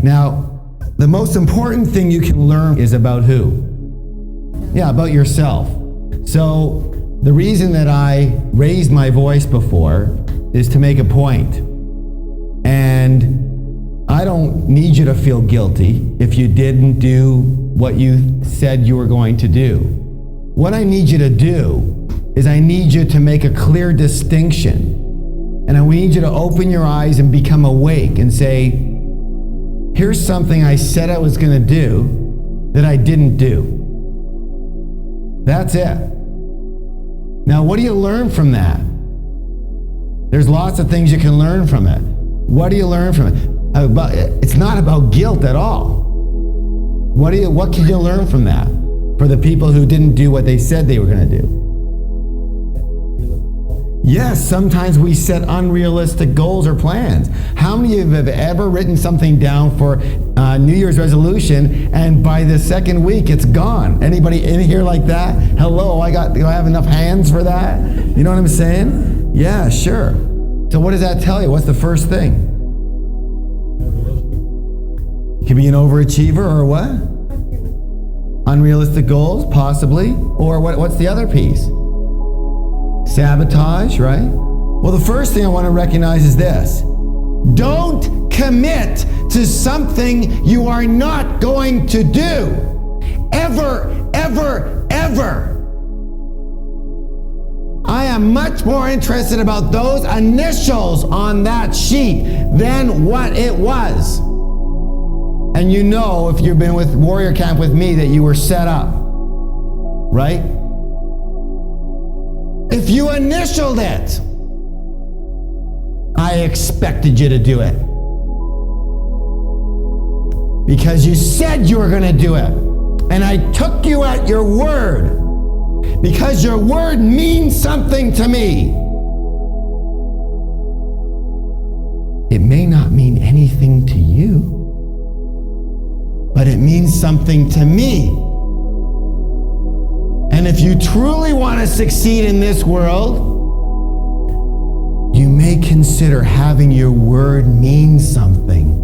Now, the most important thing you can learn is about who? Yeah, about yourself. So the reason that I raised my voice before is to make a point. And I don't need you to feel guilty if you didn't do what you said you were going to do. What I need you to do is I need you to make a clear distinction. And I need you to open your eyes and become awake and say, here's something I said I was going to do that I didn't do. That's it. Now, what do you learn from that? There's lots of things you can learn from it. What do you learn from it? It's not about guilt at all. What can you learn from that for the people who didn't do what they said they were going to do? Yes, sometimes we set unrealistic goals or plans. How many of you have ever written something down for New Year's resolution and by the second week it's gone? Anybody in here like that? Hello, do I have enough hands for that? You know what I'm saying? Yeah, sure. So what does that tell you? What's the first thing? You can be an overachiever or what? Unrealistic goals, possibly. Or what's the other piece? Sabotage, right? Well, the first thing I want to recognize is this. Don't commit to something you are not going to do. Ever, ever, ever. I am much more interested about those initials on that sheet than what it was. And you know, if you've been with Warrior Camp with me, that you were set up, right? If you initialed it, I expected you to do it. Because you said you were going to do it. And I took you at your word. Because your word means something to me. It may not mean anything to you, but it means something to me. And if you truly want to succeed in this world, you may consider having your word mean something.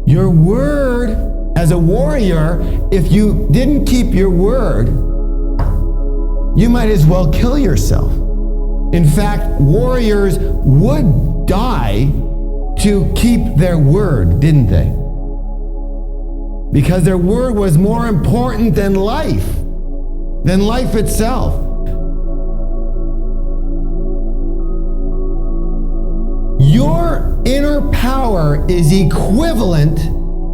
Your word, as a warrior, if you didn't keep your word, you might as well kill yourself. In fact, warriors would die to keep their word, didn't they? Because their word was more important than life itself. Your inner power is equivalent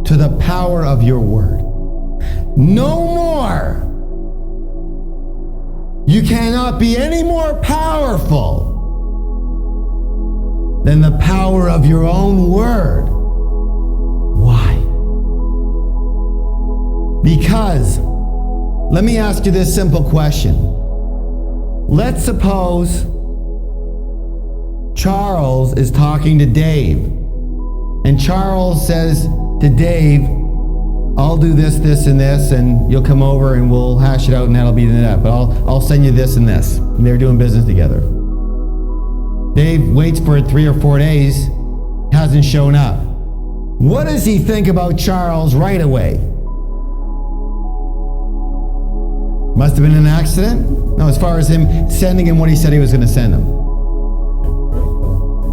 to the power of your word. No more. You cannot be any more powerful than the power of your own word. Why? Because, let me ask you this simple question. Let's suppose Charles is talking to Dave, and Charles says to Dave, I'll do this, this, and this, and you'll come over and we'll hash it out and that'll be that, but I'll send you this and this. And they're doing business together. Dave waits for 3 or 4 days, hasn't shown up. What does he think about Charles right away? Must have been an accident? No, as far as him sending him what he said he was going to send him.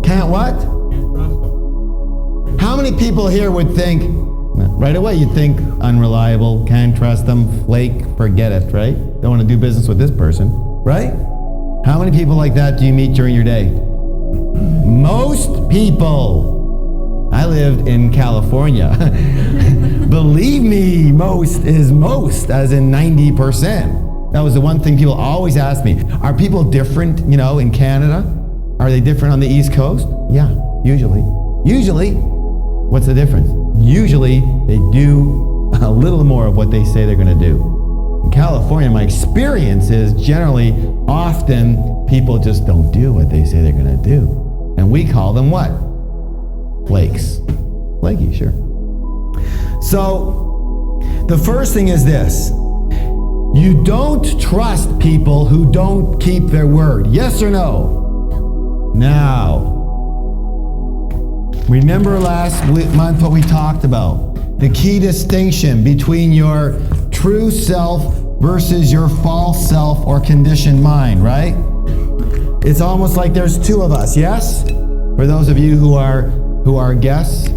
Can't what? How many people here would think, right away you'd think, unreliable, can't trust them, flake, forget it, right? Don't want to do business with this person, right? How many people like that do you meet during your day? Most people. I lived in California. Believe me, most is most, as in 90%. That was the one thing people always ask me. Are people different, in Canada? Are they different on the East Coast? Yeah, usually. Usually. What's the difference? Usually, they do a little more of what they say they're going to do. In California, my experience is generally, often, people just don't do what they say they're going to do. And we call them what? Flakes. Flaky, sure. So, the first thing is this. You don't trust people who don't keep their word. Yes or no? Now, remember last month what we talked about? The key distinction between your true self versus your false self or conditioned mind, right? It's almost like there's two of us, yes? For those of you who are guests,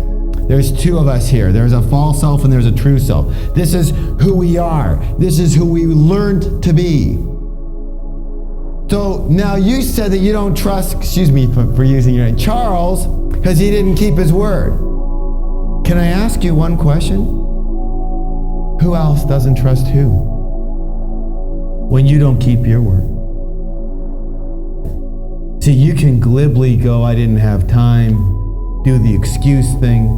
there's two of us here. There's a false self and there's a true self. This is who we are. This is who we learned to be. So now you said that you don't trust, excuse me for using your name, Charles, because he didn't keep his word. Can I ask you one question? Who else doesn't trust who? When you don't keep your word. See, you can glibly go, I didn't have time, do the excuse thing,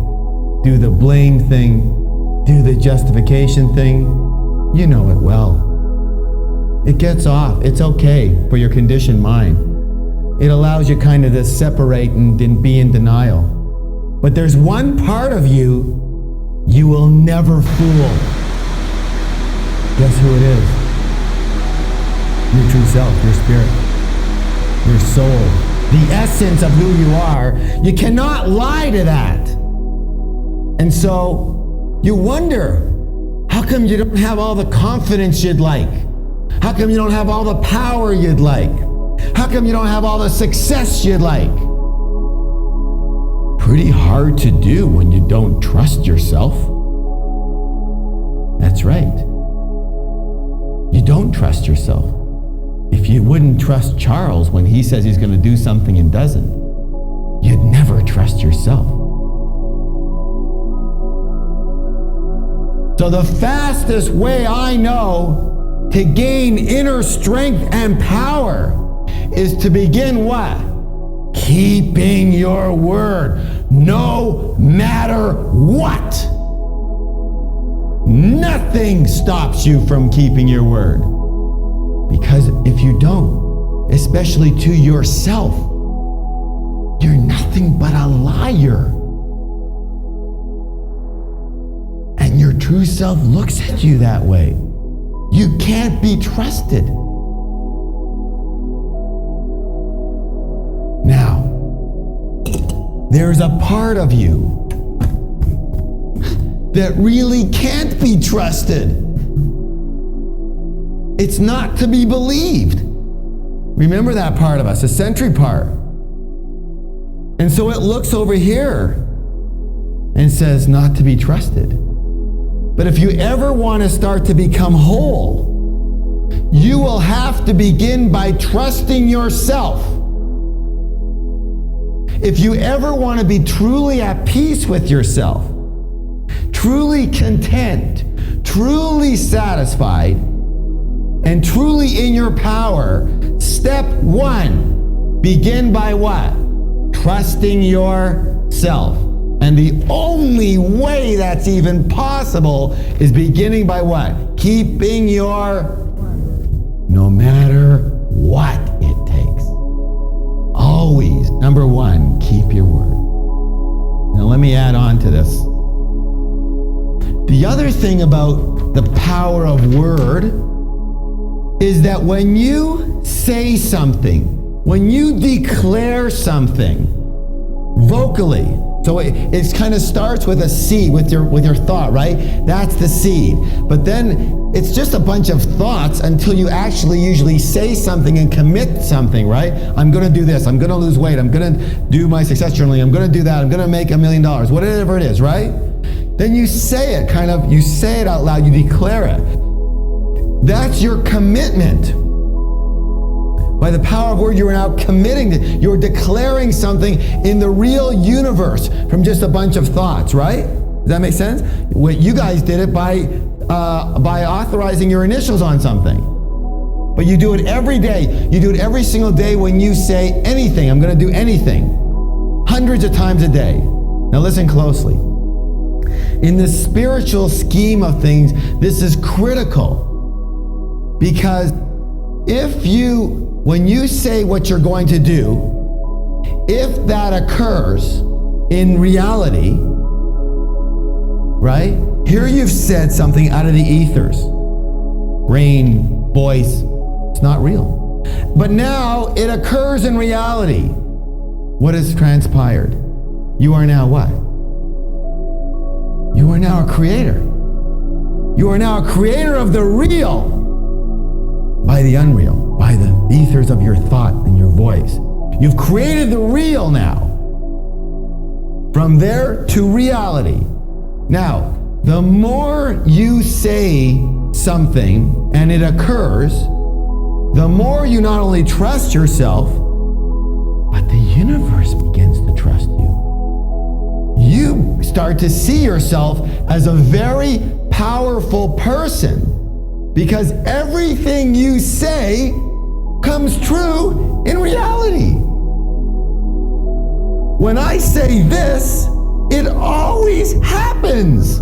do the blame thing, do the justification thing. You know it well. It gets off. It's okay for your conditioned mind. It allows you kind of to separate and be in denial. But there's one part of you will never fool. Guess who it is? Your true self, your spirit, your soul, the essence of who you are. You cannot lie to that. And so you wonder, how come you don't have all the confidence you'd like? How come you don't have all the power you'd like? How come you don't have all the success you'd like? Pretty hard to do when you don't trust yourself. That's right. You don't trust yourself. If you wouldn't trust Charles when he says he's going to do something and doesn't, you'd never trust yourself. So the fastest way I know to gain inner strength and power is to begin what? Keeping your word, no matter what. Nothing stops you from keeping your word. Because if you don't, especially to yourself, you're nothing but a liar. And your true self looks at you that way. You can't be trusted. Now, there's a part of you that really can't be trusted. It's not to be believed. Remember that part of us, the sensory part. And so it looks over here and says not to be trusted. But if you ever want to start to become whole, you will have to begin by trusting yourself. If you ever want to be truly at peace with yourself, truly content, truly satisfied, and truly in your power, step one, begin by what? Trusting yourself. And the only way that's even possible is beginning by what? Keeping your word. No matter what it takes. Always, number one, keep your word. Now let me add on to this. The other thing about the power of word is that when you say something, when you declare something vocally, so it kind of starts with a seed, with your thought, right? That's the seed. But then it's just a bunch of thoughts until you actually usually say something and commit something, right? I'm going to do this. I'm going to lose weight. I'm going to do my success journaling. I'm going to do that. I'm going to make $1 million. Whatever it is, right? Then you say it, you say it out loud. You declare it. That's your commitment. By the power of word, you are now committing to, you're declaring something in the real universe from just a bunch of thoughts, right? Does that make sense? You guys did it by authorizing your initials on something. But you do it every day. You do it every single day when you say anything. I'm going to do anything. Hundreds of times a day. Now listen closely. In the spiritual scheme of things, this is critical. Because when you say what you're going to do, if that occurs in reality, right? Here you've said something out of the ethers. Rain, voice, it's not real. But now it occurs in reality. what has transpired? You are now what? You are now a creator. You are now a creator of the real by the unreal, by the ethers of your thought and your voice. You've created the real now. From there to reality. Now, the more you say something and it occurs, the more you not only trust yourself, but the universe begins to trust you. You start to see yourself as a very powerful person because everything you say comes true in reality. When I say this, it always happens.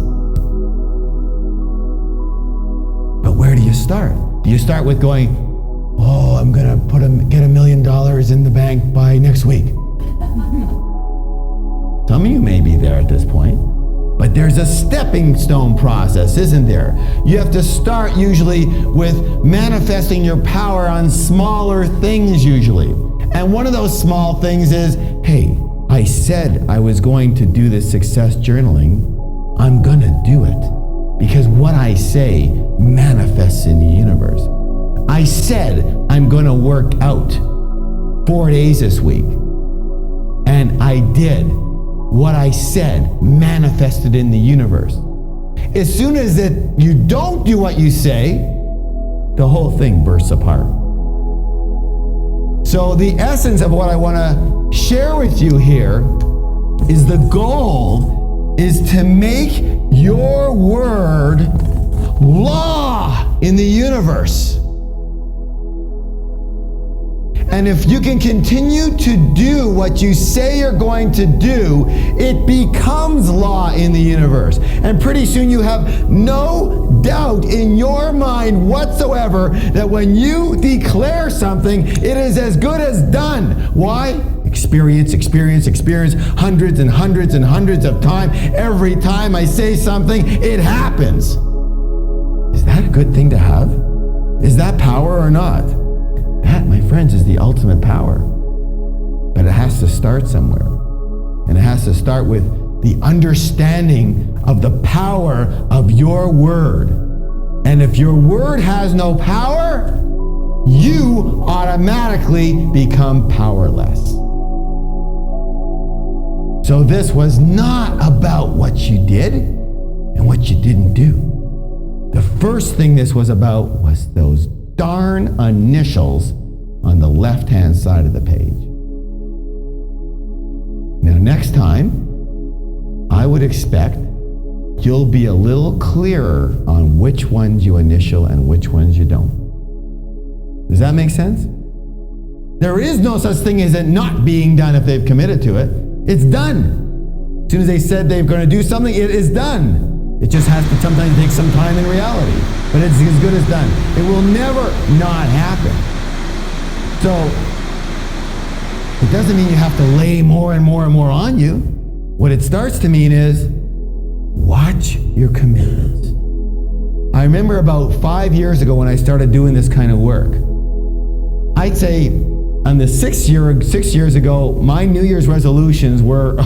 But where do you start? Do you start with going, oh, I'm gonna get $1 million in the bank by next week? Some of you may be there at this point, but there's a stepping stone process, isn't there? You have to start usually with manifesting your power on smaller things usually. And one of those small things is, hey, I said I was going to do this success journaling. I'm gonna do it because what I say manifests in the universe. I said I'm gonna work out 4 days this week, and I did. What I said manifested in the universe. As soon as you don't do what you say, the whole thing bursts apart. So the essence of what I want to share with you here is the goal is to make your word law in the universe. And if you can continue to do what you say you're going to do, it becomes law in the universe. And pretty soon you have no doubt in your mind whatsoever that when you declare something, it is as good as done. Why? Experience, hundreds and hundreds and hundreds of times. Every time I say something, it happens. Is that a good thing to have? Is that power or not? That, my friends, is the ultimate power. But it has to start somewhere. And it has to start with the understanding of the power of your word. And if your word has no power, you automatically become powerless. So this was not about what you did and what you didn't do. The first thing this was about was those darn initials on the left-hand side of the page. Now, next time, I would expect you'll be a little clearer on which ones you initial and which ones you don't. Does that make sense? There is no such thing as it not being done if they've committed to it. It's done. As soon as they said they're going to do something, it is done. It just has to sometimes take some time in reality, but it's as good as done. It will never not happen. So it doesn't mean you have to lay more and more and more on you. What it starts to mean is watch your commitments. I remember about 5 years ago when I started doing this kind of work. I'd say on the 6 years ago, my New Year's resolutions were,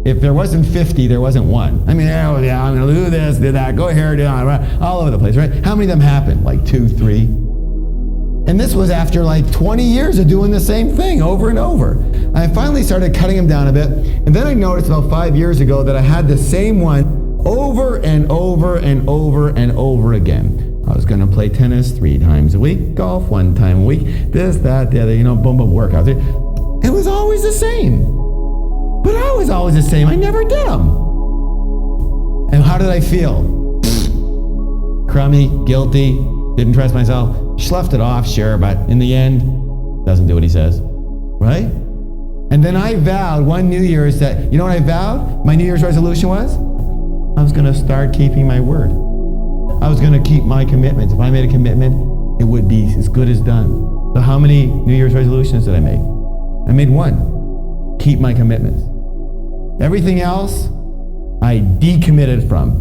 if there wasn't 50, there wasn't one. I mean, oh yeah, I'm gonna do this, do that, go here, do that, all over the place, right? How many of them happened? Like 2, 3? And this was after like 20 years of doing the same thing over and over. I finally started cutting them down a bit, and then I noticed about 5 years ago that I had the same one over and over and over and over again. I was gonna play tennis 3 times a week, golf 1 time a week, this, that, the other, boom, boom, workouts. It was always the same. But I was always the same. I never did them. And how did I feel? Crummy, guilty, didn't trust myself. Sloughed it off, sure, but in the end, doesn't do what he says, right? And then I vowed one New Year's that, you know what I vowed? My New Year's resolution was? I was gonna start keeping my word. I was gonna keep my commitments. If I made a commitment, it would be as good as done. So how many New Year's resolutions did I make? I made one. Keep my commitments. Everything else, I decommitted from.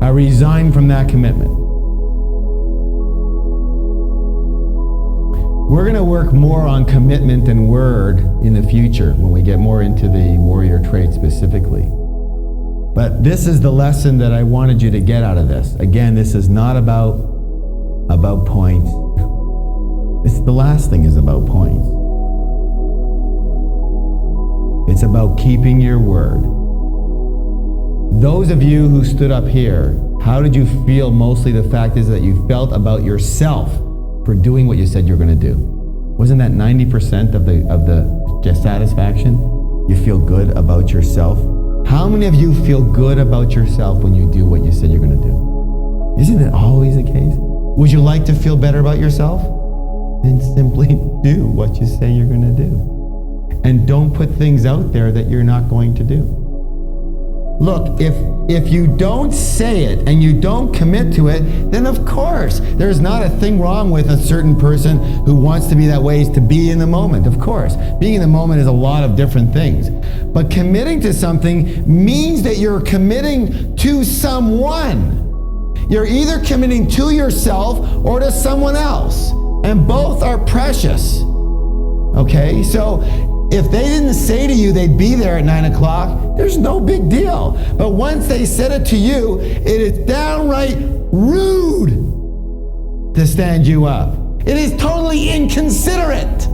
I resigned from that commitment. We're going to work more on commitment and word in the future when we get more into the warrior trait specifically. But this is the lesson that I wanted you to get out of this. Again, this is not about points. It's the last thing is about points. It's about keeping your word. Those of you who stood up here, how did you feel? Mostly the fact is that you felt about yourself for doing what you said you're going to do. Wasn't that 90% of the satisfaction? You feel good about yourself. How many of you feel good about yourself when you do what you said you're going to do? Isn't it always the case? Would you like to feel better about yourself? Then simply do what you say you're going to do. And don't put things out there that you're not going to do. Look, if you don't say it and you don't commit to it, then of course, there's not a thing wrong with a certain person who wants to be that way, is to be in the moment, of course. Being in the moment is a lot of different things. But committing to something means that you're committing to someone. You're either committing to yourself or to someone else. And both are precious. Okay, so if they didn't say to you they'd be there at 9 o'clock, there's no big deal. But once they said it to you, it is downright rude to stand you up. It is totally inconsiderate.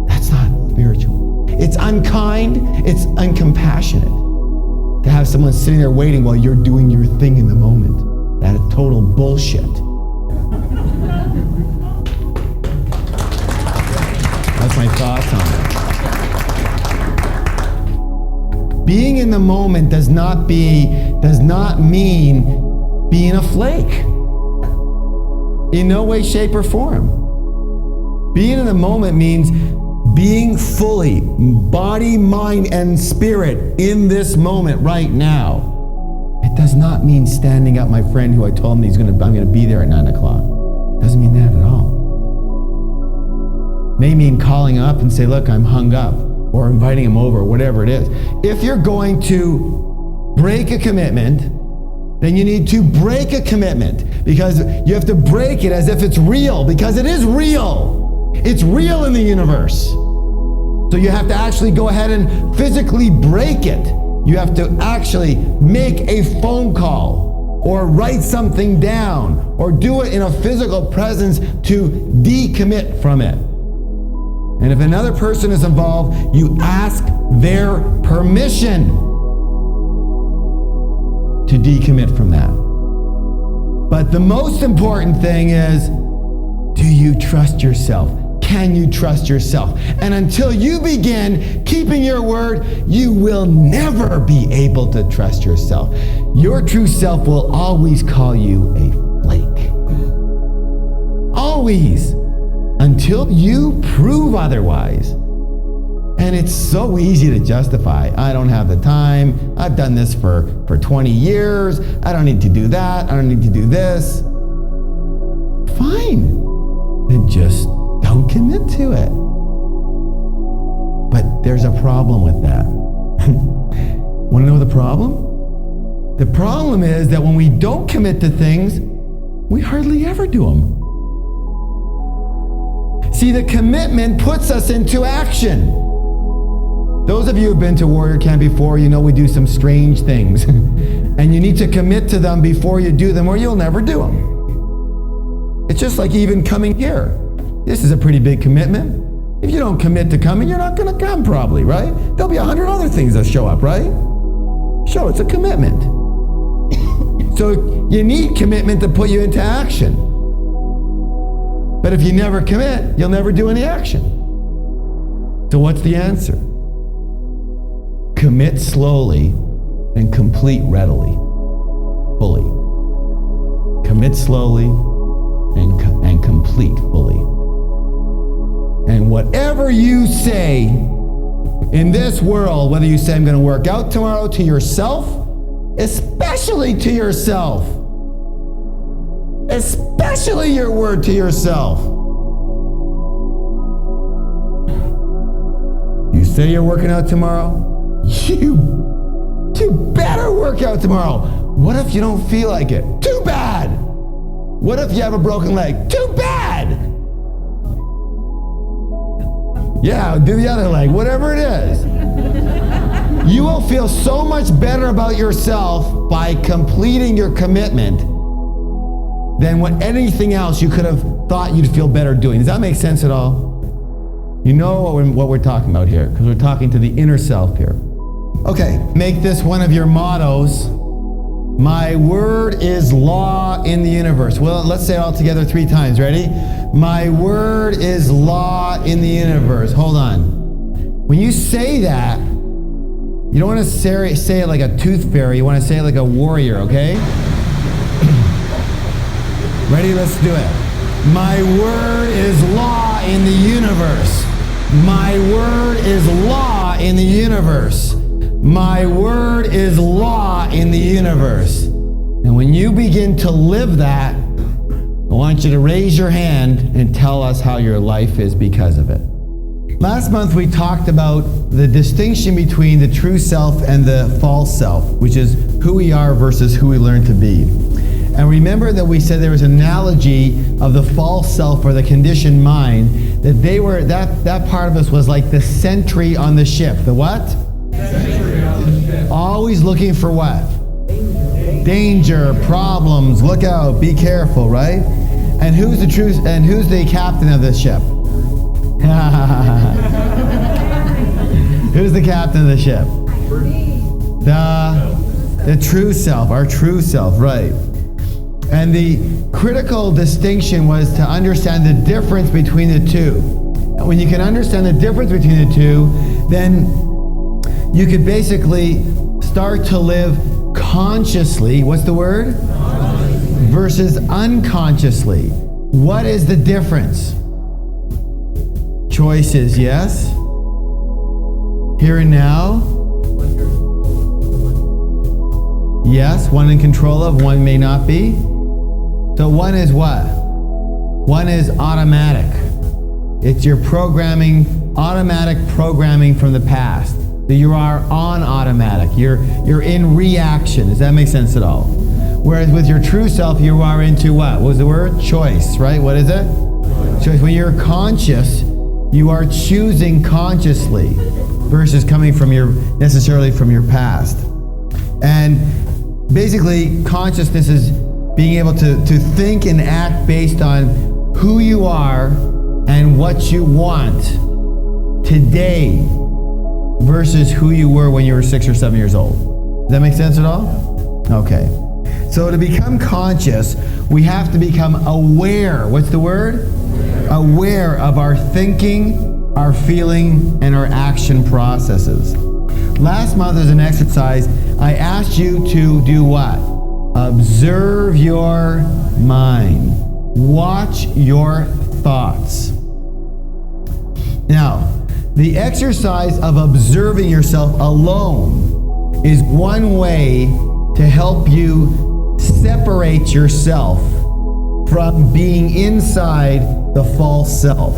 That's not spiritual. It's unkind, it's uncompassionate to have someone sitting there waiting while you're doing your thing in the moment. That is total bullshit. That's my thoughts on it. Being in the moment does not mean being a flake. In no way, shape, or form. Being in the moment means being fully, body, mind, and spirit in this moment right now. It does not mean standing up my friend who I told him I'm going to be there at 9 o'clock. Doesn't mean that at all. May mean calling up and say, look, I'm hung up, or inviting him over, or whatever it is. If you're going to break a commitment, then you need to break a commitment, because you have to break it as if it's real, because it is real. It's real in the universe. So you have to actually go ahead and physically break it. You have to actually make a phone call, or write something down, or do it in a physical presence to decommit from it. And if another person is involved, you ask their permission to decommit from that. But the most important thing is, do you trust yourself? Can you trust yourself? And until you begin keeping your word, you will never be able to trust yourself. Your true self will always call you a flake. Always. Until you prove otherwise. And it's so easy to justify. I don't have the time. I've done this for 20 years. I don't need to do that. I don't need to do this. Fine. Then just don't commit to it. But there's a problem with that. Want to know the problem? The problem is that when we don't commit to things, we hardly ever do them. See, the commitment puts us into action. Those of you who've been to Warrior Camp before, you know we do some strange things. And you need to commit to them before you do them, or you'll never do them. It's just like even coming here. This is a pretty big commitment. If you don't commit to coming, you're not going to come probably, right? There'll be 100 other things that show up, right? So it's a commitment. So you need commitment to put you into action. But if you never commit, you'll never do any action. So what's the answer? Commit slowly and complete readily, fully. Commit slowly and complete fully. And whatever you say in this world, whether you say I'm going to work out tomorrow, to yourself, especially to yourself, especially your word to yourself. You say you're working out tomorrow, you better work out tomorrow. What if you don't feel like it? Too bad. What if you have a broken leg? Too bad. Yeah, do the other leg, whatever it is. You will feel so much better about yourself by completing your commitment than what anything else you could have thought you'd feel better doing. Does that make sense at all? You know what we're talking about here, because we're talking to the inner self here. Okay, make this one of your mottos. My word is law in the universe. Well, let's say it all together 3 times. Ready? My word is law in the universe. Hold on. When you say that, you don't want to say it like a tooth fairy. You want to say it like a warrior, okay? Ready? Let's do it. My word is law in the universe. My word is law in the universe. My word is law in the universe. And when you begin to live that, I want you to raise your hand and tell us how your life is because of it. Last month we talked about the distinction between the true self and the false self, which is who we are versus who we learn to be. And remember that we said there was an analogy of the false self or the conditioned mind, that they were that part of us was like the sentry on the ship. The what? Sentry on the ship. Always looking for what? Danger, problems, look out, be careful, right? And who's the truth? And who's the captain of the ship? Who's the captain of the ship? The true self, our true self, right? And the critical distinction was to understand the difference between the two. And when you can understand the difference between the two, then you could basically start to live consciously. What's the word? Versus unconsciously. What is the difference? Choices, yes. Here and now. Yes, one in control of, one may not be. So one is what? One is automatic. It's your programming, automatic programming from the past. So you are on automatic. You're in reaction. Does that make sense at all? Whereas with your true self, you are into what? What was the word? Choice, right? What is it? Choice. When you're conscious, you are choosing consciously versus coming from necessarily from your past. And basically, consciousness is being able to think and act based on who you are and what you want today versus who you were when you were 6 or 7 years old. Does that make sense at all? Okay. So to become conscious, we have to become aware. What's the word? Aware of our thinking, our feeling, and our action processes. Last month as an exercise, I asked you to do what? Observe your mind. Watch your thoughts. Now, the exercise of observing yourself alone is one way to help you separate yourself from being inside the false self.